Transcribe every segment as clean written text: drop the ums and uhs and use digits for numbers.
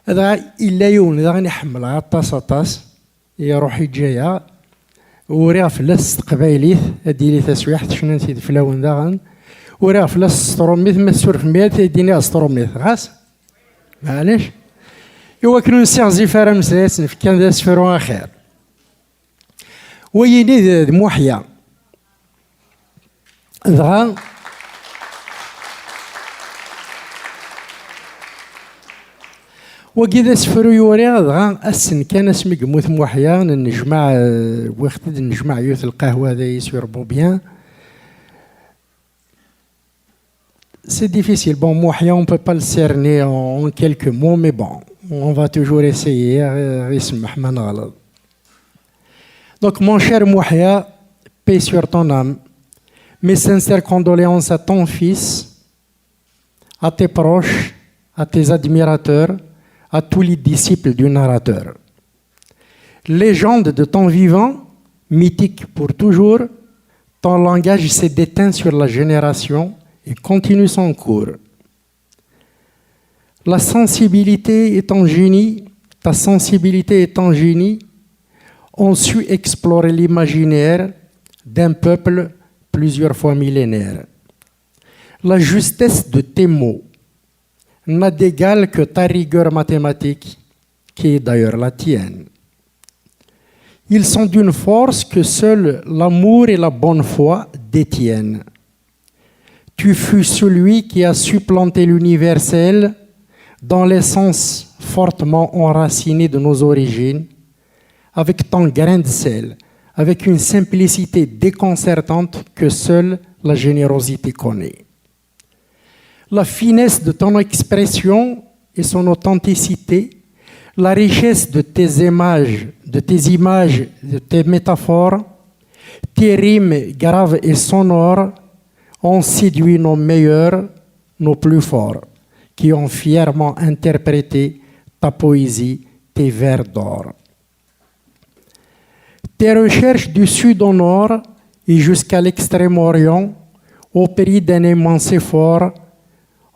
هذا إلا يون إذا غنحمل عطاس عطاس يروح يجيها وريها فلاس قبايليث هادي لي تسويحت شنو نسيت فلاون داغن وريها فلاس ستروميث ما السورف ميات يديني ستروميث غاس معليش إوا كانوا نسيغ زيفارة مساس كان ذا سفرو خير ويني ذا موحيا دغا وكذا سفرو يوري دغا السن كان اسمي قموث موحيا نجمع وقت نجمع يوث القهوة هذا يسيربو بيان c'est difficile. Bon, Mouhia, on ne peut pas le cerner en quelques mots, mais bon, on va toujours essayer. Donc, mon cher Mouhia, paix sur ton âme. Mes sincères condoléances à ton fils, à tes proches, à tes admirateurs, à tous les disciples du narrateur. Légende de ton vivant, mythique pour toujours, ton langage s'est déteint sur la génération et continue son cours. La sensibilité et ton génie, ta sensibilité et ton génie ont su explorer l'imaginaire d'un peuple plusieurs fois millénaire. La justesse de tes mots n'a d'égal que ta rigueur mathématique, qui est d'ailleurs la tienne. Ils sont d'une force que seul l'amour et la bonne foi détiennent. Tu fus celui qui a supplanté l'universel dans l'essence fortement enracinée de nos origines, avec ton grain de sel, avec une simplicité déconcertante que seule la générosité connaît. La finesse de ton expression et son authenticité, la richesse de tes images, de tes métaphores, tes rimes graves et sonores, ont séduit nos meilleurs, nos plus forts, qui ont fièrement interprété ta poésie, tes vers d'or. Tes recherches du sud au nord et jusqu'à l'extrême-orient, au prix d'un immense effort,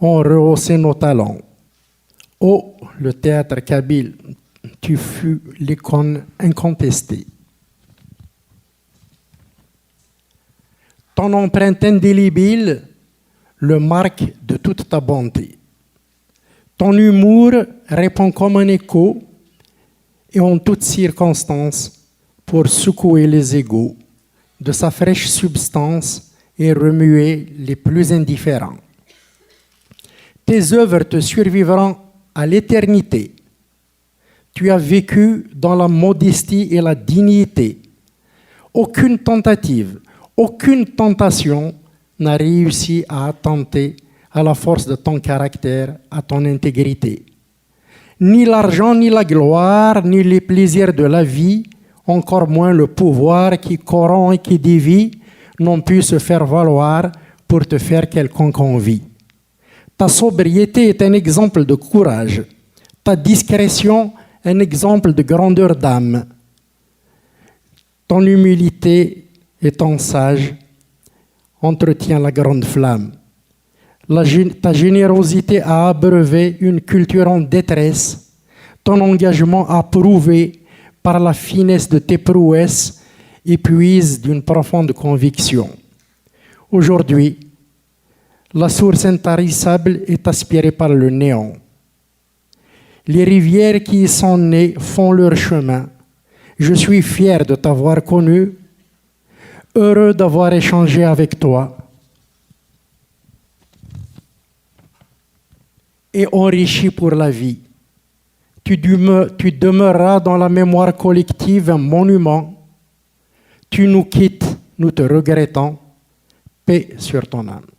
ont rehaussé nos talents. Oh, le théâtre kabyle, tu fus l'icône incontestée. Ton empreinte indélébile le marque de toute ta bonté. Ton humour répond comme un écho et en toutes circonstances pour secouer les égaux de sa fraîche substance et remuer les plus indifférents. Tes œuvres te survivront à l'éternité. Tu as vécu dans la modestie et la dignité. Aucune tentative, aucune tentation n'a réussi à attenter à la force de ton caractère, à ton intégrité. Ni l'argent, ni la gloire, ni les plaisirs de la vie, encore moins le pouvoir qui corrompt et qui dévie, n'ont pu se faire valoir pour te faire quelconque envie. Ta sobriété est un exemple de courage, ta discrétion un exemple de grandeur d'âme. Ton humilité étant sage, entretient la grande flamme. Ta générosité a abreuvé une culture en détresse. Ton engagement approuvé par la finesse de tes prouesses épuise d'une profonde conviction. Aujourd'hui, la source intarissable est aspirée par le néant. Les rivières qui y sont nées font leur chemin. Je suis fier de t'avoir connu, heureux d'avoir échangé avec toi et enrichi pour la vie. Tu demeureras dans la mémoire collective un monument. Tu nous quittes, nous te regrettons. Paix sur ton âme.